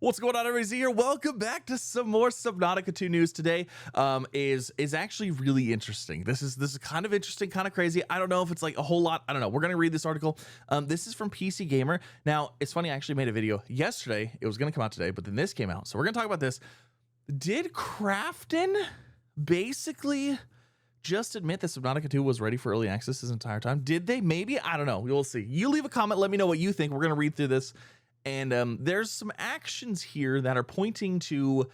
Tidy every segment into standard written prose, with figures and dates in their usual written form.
What's going on, everybody? Here, welcome back to some more Subnautica 2 news. Today is actually really interesting. This is kind of interesting, kind of crazy. I don't know if it's like a whole lot. I don't know. We're gonna read this article. This is from PC Gamer. Now, it's funny. I actually made a video yesterday. It was gonna come out today, but then this came out. So we're gonna talk about this. Did Krafton basically just admit that Subnautica 2 was ready for early access this entire time? Did they? Maybe. I don't know. We'll see. You leave a comment. Let me know what you think. We're gonna read through this. And there's some actions here that are pointing to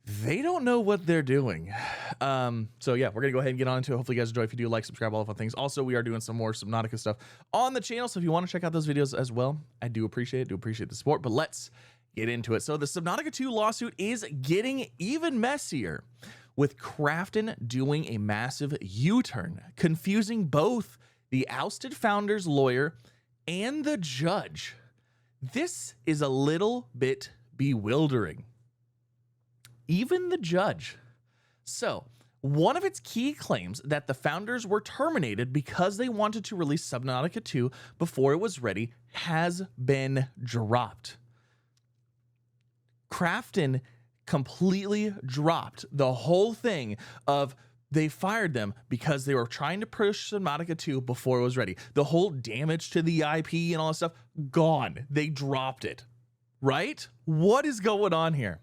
they don't know what they're doing. So yeah, we're gonna go ahead and get on into it. Hopefully you guys enjoy. If you do, like, subscribe, all the fun things. Also, we are doing some more Subnautica stuff on the channel, so if you want to check out those videos as well, I do appreciate the support. But let's get into it. So the Subnautica 2 lawsuit is getting even messier, with Krafton doing a massive U-turn, confusing both the ousted founder's lawyer and the judge. This is a little bit bewildering. Even the judge. So, one of its key claims that the founders were terminated because they wanted to release Subnautica 2 before it was ready has been dropped. Krafton completely dropped the whole thing of they fired them because they were trying to push Subnautica 2 before it was ready. The whole damage to the IP and all that stuff, gone. They dropped it, right? What is going on here?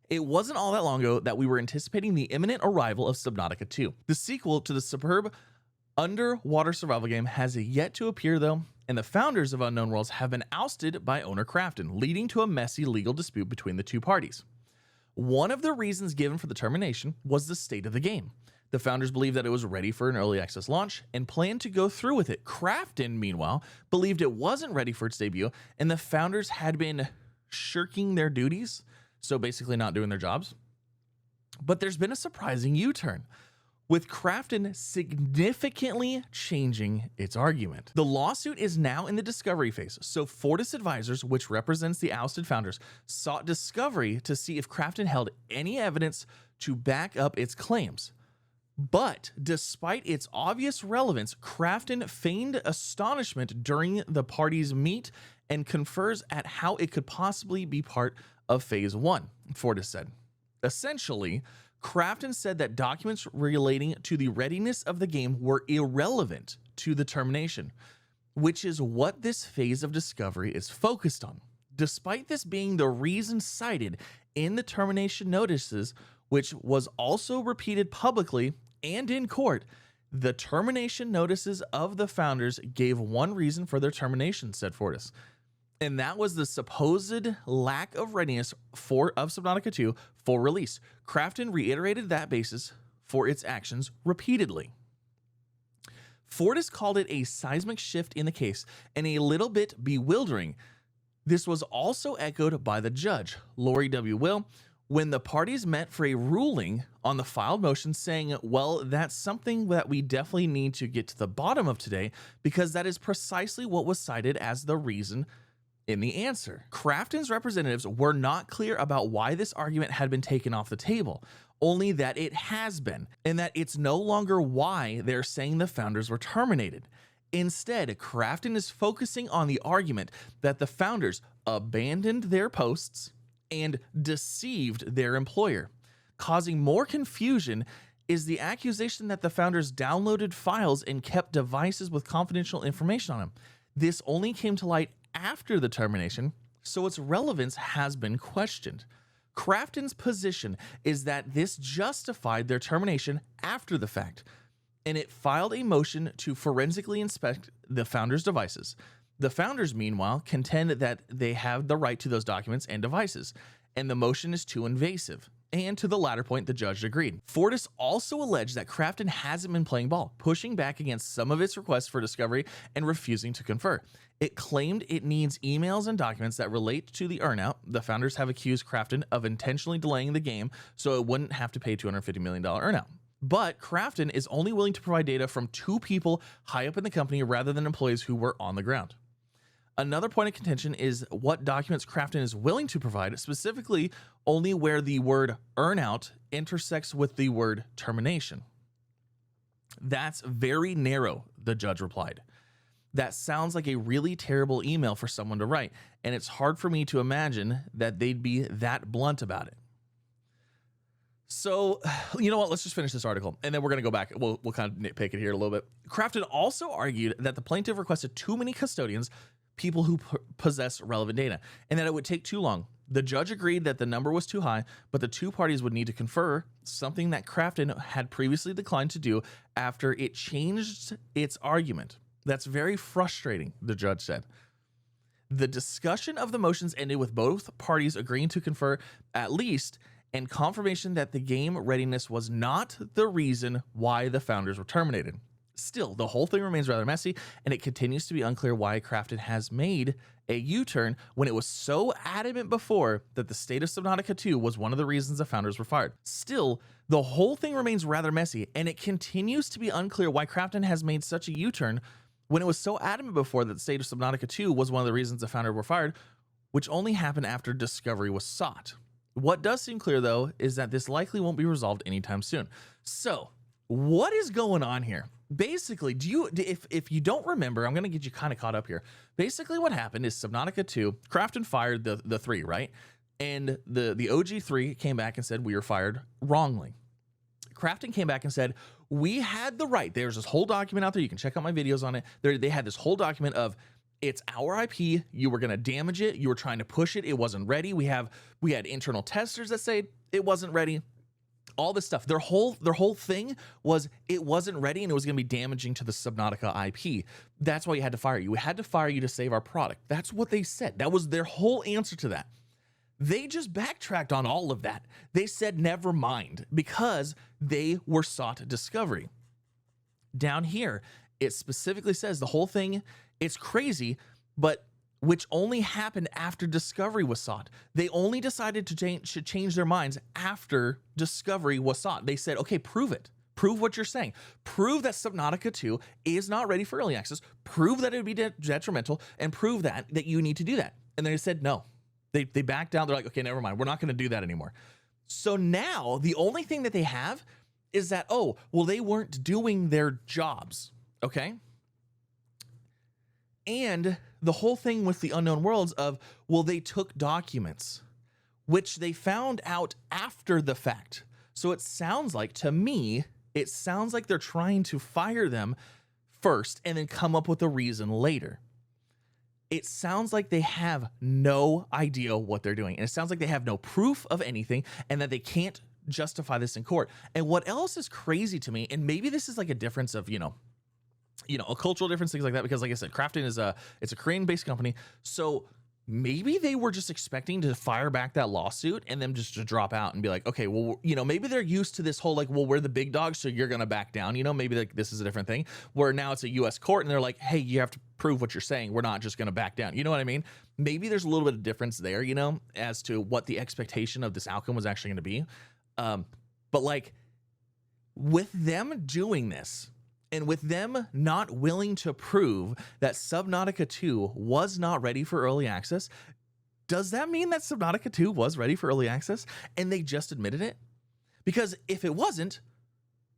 It wasn't all that long ago that we were anticipating the imminent arrival of Subnautica 2. The sequel to the superb underwater survival game has yet to appear, though, and the founders of Unknown Worlds have been ousted by owner Krafton, leading to a messy legal dispute between the two parties. One of the reasons given for the termination was the state of the game. The founders believed that it was ready for an early access launch and planned to go through with it. Krafton, meanwhile, believed it wasn't ready for its debut, and the founders had been shirking their duties, so basically not doing their jobs. But there's been a surprising U-turn, with Krafton significantly changing its argument. The lawsuit is now in the discovery phase, so Fortis Advisors, which represents the ousted founders, sought discovery to see if Krafton held any evidence to back up its claims. But despite its obvious relevance, Krafton feigned astonishment during the parties' meet and confers at how it could possibly be part of Phase 1, Fortis said. Essentially, Krafton said that documents relating to the readiness of the game were irrelevant to the termination, which is what this phase of discovery is focused on. Despite this being the reason cited in the termination notices, which was also repeated publicly and in court, the termination notices of the founders gave one reason for their termination, said Fortis. And that was the supposed lack of readiness of Subnautica 2 for release. Krafton reiterated that basis for its actions repeatedly. Fortis called it a seismic shift in the case and a little bit bewildering. This was also echoed by the judge, Lori W. Will, when the parties met for a ruling on the filed motion, saying, well, that's something that we definitely need to get to the bottom of today, because that is precisely what was cited as the reason in the answer. Krafton's representatives were not clear about why this argument had been taken off the table, only that it has been, and that it's no longer why they're saying the founders were terminated. Instead, Krafton is focusing on the argument that the founders abandoned their posts and deceived their employer. Causing more confusion is the accusation that the founders downloaded files and kept devices with confidential information on them. This only came to light after the termination, so its relevance has been questioned. Krafton's position is that this justified their termination after the fact, and it filed a motion to forensically inspect the founders' devices. The founders, meanwhile, contend that they have the right to those documents and devices, and the motion is too invasive. And to the latter point, the judge agreed. Fortis also alleged that Krafton hasn't been playing ball, pushing back against some of its requests for discovery and refusing to confer. It claimed it needs emails and documents that relate to the earnout. The founders have accused Krafton of intentionally delaying the game so it wouldn't have to pay $250 million earnout. But Krafton is only willing to provide data from 2 people high up in the company rather than employees who were on the ground. Another point of contention is what documents Krafton is willing to provide, specifically only where the word earnout intersects with the word termination. That's very narrow, the judge replied. That sounds like a really terrible email for someone to write, and it's hard for me to imagine that they'd be that blunt about it. So, you know what? Let's just finish this article, and then we're going to go back. We'll kind of nitpick it here a little bit. Krafton also argued that the plaintiff requested too many custodians, people who possess relevant data, and that it would take too long. The judge agreed that the number was too high, but the two parties would need to confer, something that Krafton had previously declined to do after it changed its argument. That's very frustrating, the judge said. The discussion of the motions ended with both parties agreeing to confer at least, and confirmation that the game readiness was not the reason why the founders were terminated. Still, the whole thing remains rather messy, and it continues to be unclear why Krafton has made a U-turn when it was so adamant before that the state of Subnautica 2 was one of the reasons the founders were fired. Still, the whole thing remains rather messy, and it continues to be unclear why Krafton has made such a U-turn when it was so adamant before that the state of Subnautica 2 was one of the reasons the founders were fired, which only happened after discovery was sought. What does seem clear, though, is that this likely won't be resolved anytime soon. So, what is going on here? Basically, if you don't remember, I'm going to get you kind of caught up here. Basically, what happened is Subnautica 2, Krafton fired the three, right? And the OG3 came back and said, we were fired wrongly. Krafton came back and said, we had the right. There's this whole document out there. You can check out my videos on it. They had this whole document of, it's our IP. You were going to damage it. You were trying to push it. It wasn't ready. We had internal testers that say it wasn't ready. All this stuff. Their whole thing was it wasn't ready and it was going to be damaging to the Subnautica IP. That's why you had to fire you. We had to fire you to save our product. That's what they said. That was their whole answer to that. They just backtracked on all of that. They said never mind because they were sought discovery. Down here, it specifically says the whole thing. It's crazy, but which only happened after discovery was sought. They only decided to change their minds after discovery was sought. They said, okay, prove it. Prove what you're saying. Prove that Subnautica 2 is not ready for early access. Prove that it would be detrimental, and prove that you need to do that. And they said no. They backed down. They're like, okay, never mind. We're not going to do that anymore. So now the only thing that they have is that, oh, well, they weren't doing their jobs. Okay. And the whole thing with the unknown worlds of, well, they took documents, which they found out after the fact. So it sounds like, to me, it sounds like they're trying to fire them first and then come up with a reason later. It sounds like they have no idea what they're doing. And it sounds like they have no proof of anything and that they can't justify this in court. And what else is crazy to me, and maybe this is like a difference of, a cultural difference, things like that, because like I said, Krafton it's a Korean-based company. So maybe they were just expecting to fire back that lawsuit and then just to drop out and be like, okay, well, maybe they're used to this whole, like, well, we're the big dogs, so you're going to back down. Maybe like this is a different thing where now it's a US court and they're like, hey, you have to prove what you're saying. We're not just going to back down. You know what I mean? Maybe there's a little bit of difference there, as to what the expectation of this outcome was actually going to be. But like with them doing this, and with them not willing to prove that Subnautica 2 was not ready for early access, does that mean that Subnautica 2 was ready for early access and they just admitted it? Because if it wasn't,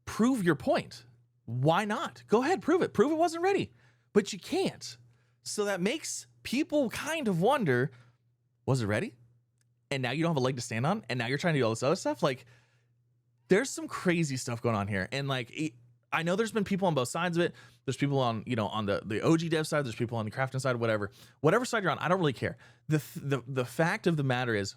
prove your point. Why not? Go ahead, prove it. Prove it wasn't ready. But you can't. So that makes people kind of wonder, was it ready? And now you don't have a leg to stand on? And now you're trying to do all this other stuff? Like, there's some crazy stuff going on here. And like, I know there's been people on both sides of it. There's people on, on the OG dev side. There's people on the Krafton side, whatever side you're on. I don't really care. The fact of the matter is,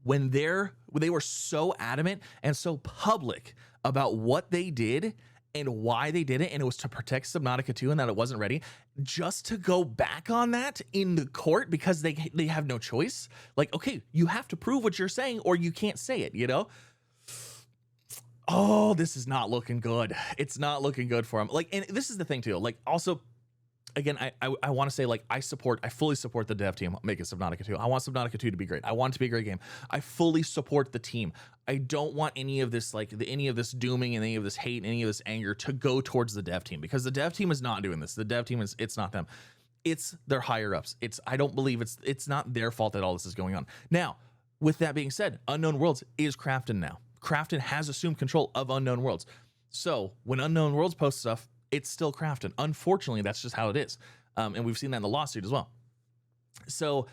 when they were so adamant and so public about what they did and why they did it, and it was to protect Subnautica 2 and that it wasn't ready, just to go back on that in the court because they have no choice. Like, okay, you have to prove what you're saying or you can't say it, Oh, this is not looking good. It's not looking good for him. Like, and this is the thing too. Like, also, again, I want to say, like, I fully support the dev team making Subnautica 2. I want Subnautica 2 to be great. I want it to be a great game. I fully support the team. I don't want any of this, like, any of this dooming and any of this hate and any of this anger to go towards the dev team, because the dev team is not doing this. The dev team it's not them. It's their higher ups. I don't believe it's not their fault that all this is going on. Now, with that being said, Unknown Worlds is Krafton now. Krafton has assumed control of Unknown Worlds. So when Unknown Worlds posts stuff, it's still Krafton. Unfortunately, that's just how it is. And we've seen that in the lawsuit as well. So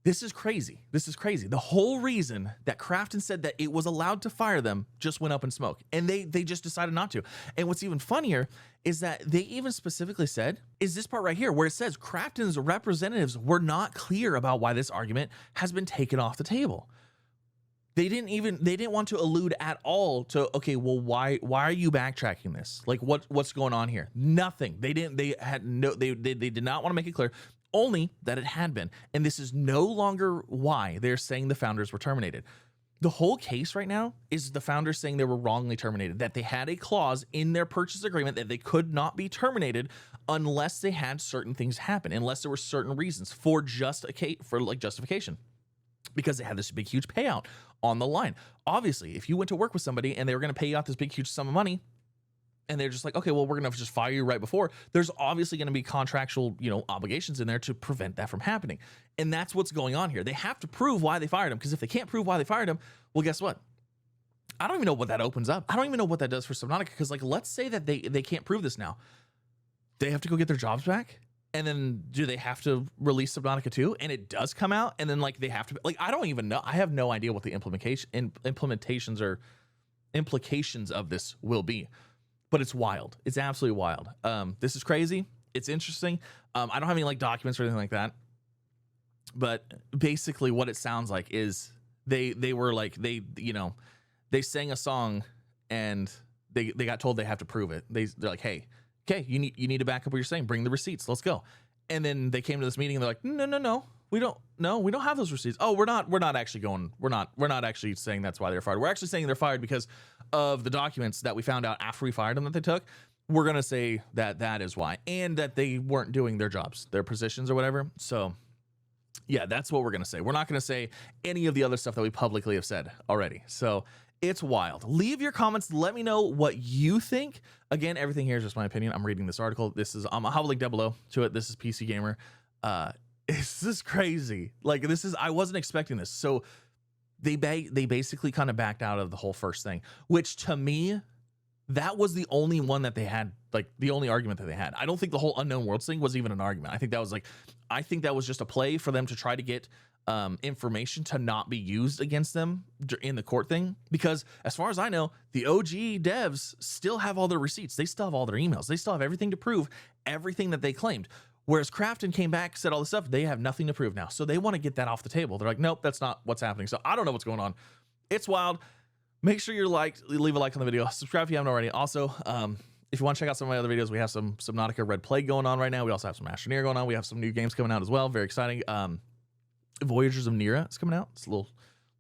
this is crazy. This is crazy. The whole reason that Krafton said that it was allowed to fire them just went up in smoke, and they just decided not to. And what's even funnier is that they even specifically said, is this part right here where it says Krafton's representatives were not clear about why this argument has been taken off the table. They didn't want to allude at all to, okay, well, why are you backtracking this? Like what's going on here? Nothing. They did not want to make it clear, only that it had been. And this is no longer why they're saying the founders were terminated. The whole case right now is the founders saying they were wrongly terminated, that they had a clause in their purchase agreement that they could not be terminated unless they had certain things happen, unless there were certain reasons for justification, because they had this big, huge payout on the line. Obviously, if you went to work with somebody and they were going to pay you out this big, huge sum of money, and they're just like, okay, well, we're going to just fire you right before, there's obviously going to be contractual, obligations in there to prevent that from happening. And that's what's going on here. They have to prove why they fired him, because if they can't prove why they fired him, well, guess what? I don't even know what that opens up. I don't even know what that does for Subnautica, because let's say that they can't prove this now. They have to go get their jobs back? And then do they have to release Subnautica 2? And it does come out, and then they have to, I don't even know. I have no idea what the implementations or implications of this will be. But it's wild. It's absolutely wild. This is crazy. It's interesting. I don't have any documents or anything like that. But basically what it sounds like is they sang a song and they got told they have to prove it. They're like, hey, okay, you need to back up what you're saying. Bring the receipts. Let's go. And then they came to this meeting and they're like, no. We don't have those receipts. Oh, we're not actually saying that's why they're fired. We're actually saying they're fired because of the documents that we found out after we fired them that they took. We're going to say that is why, and that they weren't doing their jobs, their positions or whatever. So yeah, that's what we're going to say. We're not going to say any of the other stuff that we publicly have said already. So it's wild. Leave your comments. Let me know what you think. Again, everything here is just my opinion. I'm reading this article. I'll have a link down below to it. This is PC Gamer. This is crazy. I wasn't expecting this. So they basically kind of backed out of the whole first thing, which to me, that was the only one that they had, the only argument that they had. I don't think the whole unknown worlds thing was even an argument. I think that was just a play for them to try to get information to not be used against them in the court thing, because as far as I know, the OG devs still have all their receipts. They still have all their emails. They still have everything to prove everything that they claimed. Whereas Krafton came back, said all this stuff, they have nothing to prove now. So they want to get that off the table. They're like, nope, that's not what's happening. So I don't know what's going on. It's wild. Make sure leave a like on the video. Subscribe if you haven't already. Also, if you want to check out some of my other videos, we have some Subnautica Red Plague going on right now. We also have some Astroneer going on. We have some new games coming out as well. Very exciting. Voyagers of Nera is coming out. It's a little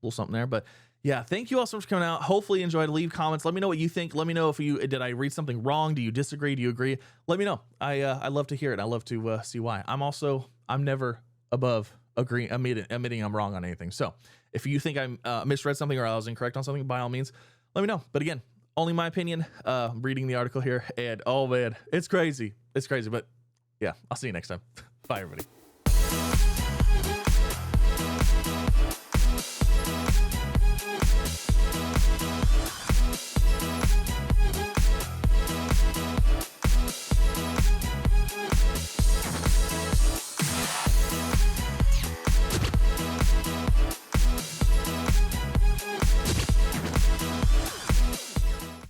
something there. But yeah, thank you all so much for coming out. Hopefully you enjoyed. Leave comments. Let me know what you think. Let me know did I read something wrong? Do you disagree? Do you agree? Let me know. I love to hear it. I love to see why. I'm never above admitting I'm wrong on anything. So if you think I misread something or I was incorrect on something, by all means, let me know. But again, only my opinion. I'm reading the article here, and oh man, it's crazy. It's crazy. But yeah, I'll see you next time. Bye, everybody.